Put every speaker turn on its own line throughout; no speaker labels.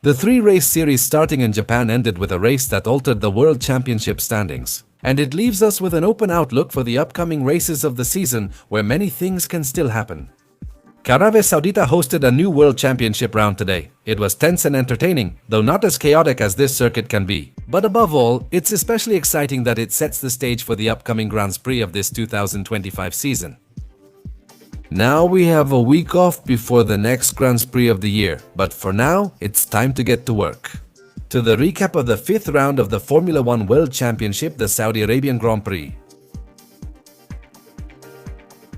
The three-race series starting in Japan ended with a race that altered the World Championship standings. And it leaves us with an open outlook for the upcoming races of the season, where many things can still happen. Arabia Saudita hosted a new World Championship round today. It was tense and entertaining, though not as chaotic as this circuit can be. But above all, it's especially exciting that it sets the stage for the upcoming Grand Prix of this 2025 season. Now we have a week off before the next Grand Prix of the year, but for now, it's time to get to work. To the recap of the 5th round of the Formula 1 World Championship, the Saudi Arabian Grand Prix.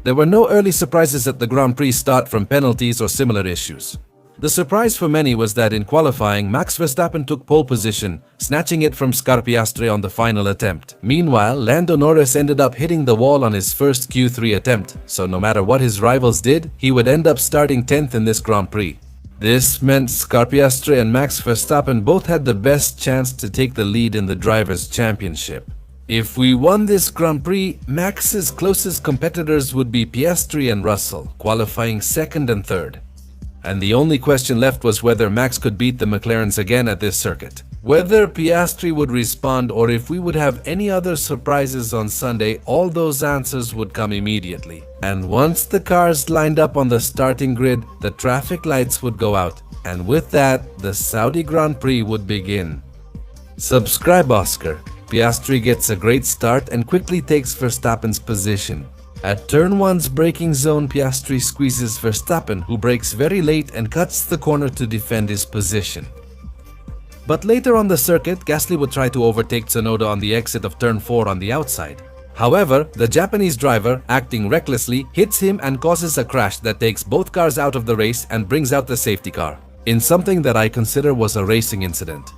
There were no early surprises at the Grand Prix start from penalties or similar issues. The surprise for many was that in qualifying, Max Verstappen took pole position, snatching it from Piastri on the final attempt. Meanwhile, Lando Norris ended up hitting the wall on his first Q3 attempt, so no matter what his rivals did, he would end up starting 10th in this Grand Prix. This meant Piastri and Max Verstappen both had the best chance to take the lead in the Drivers' Championship. If we won this Grand Prix, Max's closest competitors would be Piastri and Russell, qualifying 2nd and 3rd. And the only question left was whether Max could beat the McLarens again at this circuit. Whether Piastri would respond or if we would have any other surprises on Sunday, all those answers would come immediately. And once the cars lined up on the starting grid, the traffic lights would go out. And with that, the Saudi Grand Prix would begin. Subscribe, Oscar. Piastri gets a great start and quickly takes Verstappen's position. At turn 1's braking zone, Piastri squeezes Verstappen, who brakes very late and cuts the corner to defend his position. But later on the circuit, Gasly would try to overtake Tsunoda on the exit of turn 4 on the outside. However, the Japanese driver, acting recklessly, hits him and causes a crash that takes both cars out of the race and brings out the safety car, in something that I consider was a racing incident.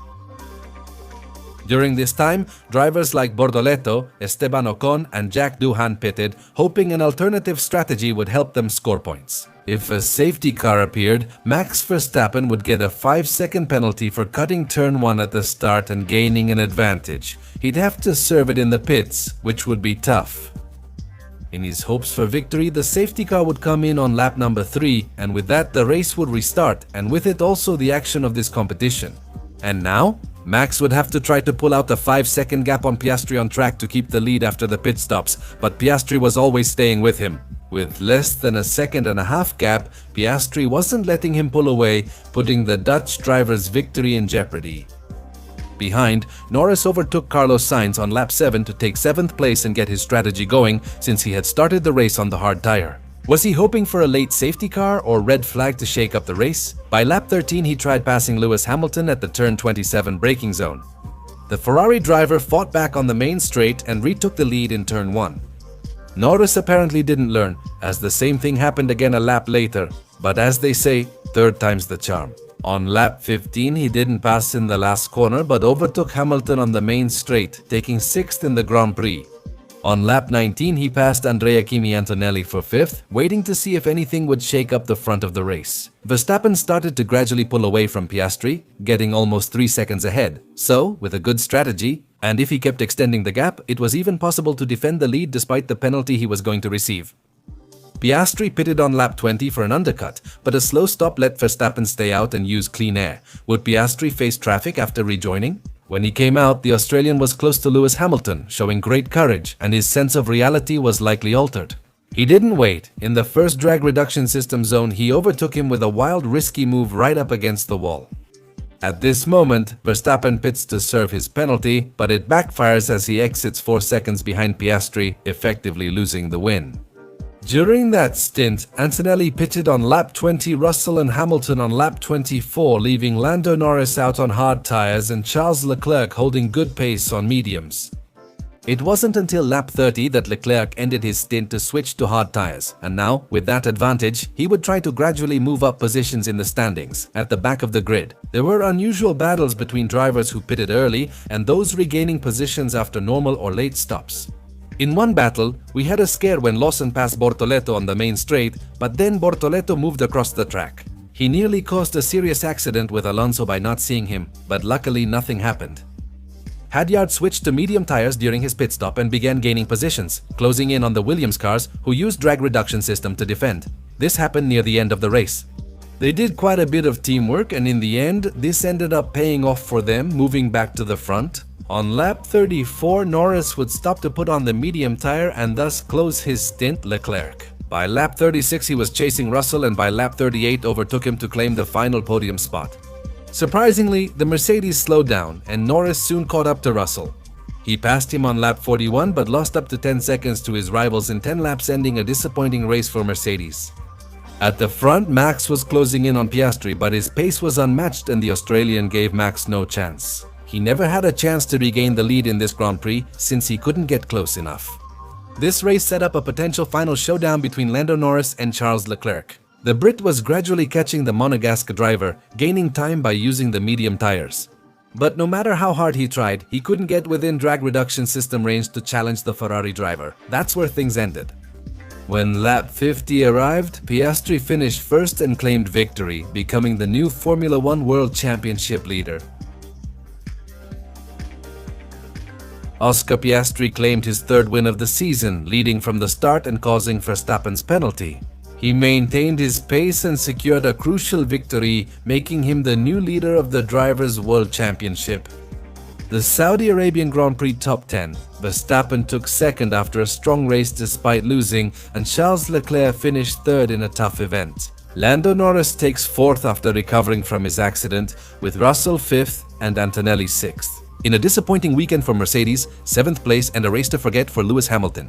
During this time, drivers like Bortoleto, Esteban Ocon and Jack Doohan pitted, hoping an alternative strategy would help them score points. If a safety car appeared, Max Verstappen would get a 5-second penalty for cutting turn 1 at the start and gaining an advantage. He'd have to serve it in the pits, which would be tough. In his hopes for victory, the safety car would come in on lap number 3, and with that the race would restart, and with it also the action of this competition. And now, Max would have to try to pull out the 5-second gap on Piastri on track to keep the lead after the pit stops, but Piastri was always staying with him. With less than a second and a half gap, Piastri wasn't letting him pull away, putting the Dutch driver's victory in jeopardy. Behind, Norris overtook Carlos Sainz on lap 7 to take 7th place and get his strategy going, since he had started the race on the hard tire. Was he hoping for a late safety car or red flag to shake up the race? By lap 13, he tried passing Lewis Hamilton at the turn 27 braking zone. The Ferrari driver fought back on the main straight and retook the lead in turn 1. Norris apparently didn't learn, as the same thing happened again a lap later, but as they say, third time's the charm. On lap 15, he didn't pass in the last corner but overtook Hamilton on the main straight, taking 6th in the Grand Prix. On lap 19, he passed Andrea Kimi Antonelli for 5th, waiting to see if anything would shake up the front of the race. Verstappen started to gradually pull away from Piastri, getting almost 3 seconds ahead. So, with a good strategy, and if he kept extending the gap, it was even possible to defend the lead despite the penalty he was going to receive. Piastri pitted on lap 20 for an undercut, but a slow stop let Verstappen stay out and use clean air. Would Piastri face traffic after rejoining? When he came out, the Australian was close to Lewis Hamilton, showing great courage, and his sense of reality was likely altered. He didn't wait. In the first drag reduction system zone, he overtook him with a wild, risky move right up against the wall. At this moment, Verstappen pits to serve his penalty, but it backfires as he exits 4 seconds behind Piastri, effectively losing the win. During that stint, Antonelli pitted on lap 20, Russell and Hamilton on lap 24, leaving Lando Norris out on hard tires and Charles Leclerc holding good pace on mediums. It wasn't until lap 30 that Leclerc ended his stint to switch to hard tires, and now, with that advantage, he would try to gradually move up positions in the standings, at the back of the grid. There were unusual battles between drivers who pitted early and those regaining positions after normal or late stops. In one battle, we had a scare when Lawson passed Bortoleto on the main straight, but then Bortoleto moved across the track. He nearly caused a serious accident with Alonso by not seeing him, but luckily nothing happened. Hadjar switched to medium tires during his pit stop and began gaining positions, closing in on the Williams cars, who used drag reduction system to defend. This happened near the end of the race. They did quite a bit of teamwork, and in the end, this ended up paying off for them, moving back to the front. On lap 34, Norris would stop to put on the medium tire and thus close his stint Leclerc. By lap 36, he was chasing Russell, and by lap 38 overtook him to claim the final podium spot. Surprisingly, the Mercedes slowed down, and Norris soon caught up to Russell. He passed him on lap 41 but lost up to 10 seconds to his rivals in 10 laps, ending a disappointing race for Mercedes. At the front, Max was closing in on Piastri, but his pace was unmatched and the Australian gave Max no chance. He never had a chance to regain the lead in this Grand Prix since he couldn't get close enough. This race set up a potential final showdown between Lando Norris and Charles Leclerc. The Brit was gradually catching the Monegasque driver, gaining time by using the medium tires. But no matter how hard he tried, he couldn't get within drag reduction system range to challenge the Ferrari driver. That's where things ended. When lap 50 arrived, Piastri finished first and claimed victory, becoming the new Formula One World Championship leader. Oscar Piastri claimed his third win of the season, leading from the start and causing Verstappen's penalty. He maintained his pace and secured a crucial victory, making him the new leader of the Drivers' World Championship. The Saudi Arabian Grand Prix Top 10, Verstappen took second after a strong race despite losing, and Charles Leclerc finished third in a tough event. Lando Norris takes fourth after recovering from his accident, with Russell fifth and Antonelli sixth. In a disappointing weekend for Mercedes, 7th place and a race to forget for Lewis Hamilton.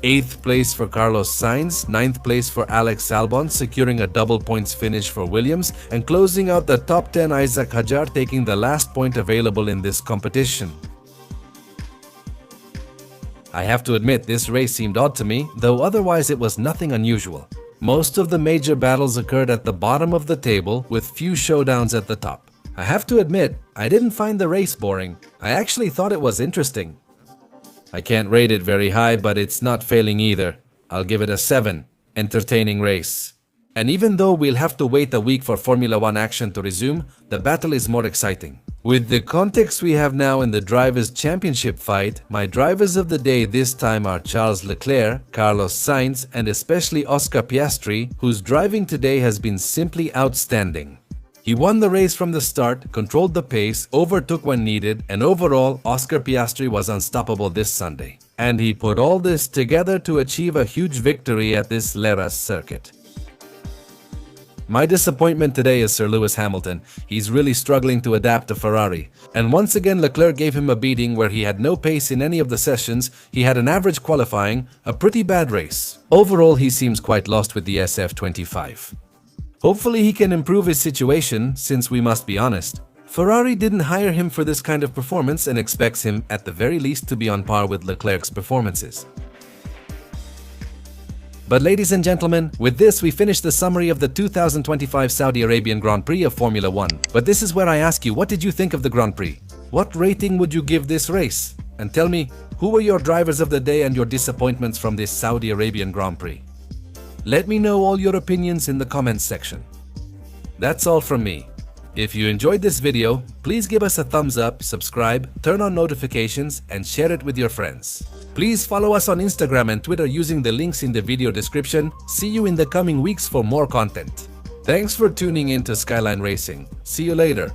8th place for Carlos Sainz, 9th place for Alex Albon, securing a double points finish for Williams, and closing out the top 10, Isaac Hadjar taking the last point available in this competition. I have to admit, this race seemed odd to me, though otherwise it was nothing unusual. Most of the major battles occurred at the bottom of the table, with few showdowns at the top. I have to admit, I didn't find the race boring. I actually thought it was interesting. I can't rate it very high, but it's not failing either. I'll give it a 7. Entertaining race. And even though we'll have to wait a week for Formula One action to resume, the battle is more exciting. With the context we have now in the Drivers' Championship fight, my drivers of the day this time are Charles Leclerc, Carlos Sainz, and especially Oscar Piastri, whose driving today has been simply outstanding. He won the race from the start, controlled the pace, overtook when needed, and overall, Oscar Piastri was unstoppable this Sunday. And he put all this together to achieve a huge victory at this Leras circuit. My disappointment today is Sir Lewis Hamilton. He's really struggling to adapt to Ferrari. And once again, Leclerc gave him a beating where he had no pace in any of the sessions, he had an average qualifying, a pretty bad race. Overall, he seems quite lost with the SF25. Hopefully he can improve his situation, since we must be honest, Ferrari didn't hire him for this kind of performance and expects him at the very least to be on par with Leclerc's performances. But ladies and gentlemen, with this we finish the summary of the 2025 Saudi Arabian Grand Prix of Formula One. But this is where I ask you, what did you think of the Grand Prix? What rating would you give this race? And tell me, who were your drivers of the day and your disappointments from this Saudi Arabian Grand Prix? Let me know all your opinions in the comments section. That's all from me. If you enjoyed this video, please give us a thumbs up, subscribe, turn on notifications, and share it with your friends. Please follow us on Instagram and Twitter using the links in the video description. See you in the coming weeks for more content. Thanks for tuning in to Skyline Racing. See you later.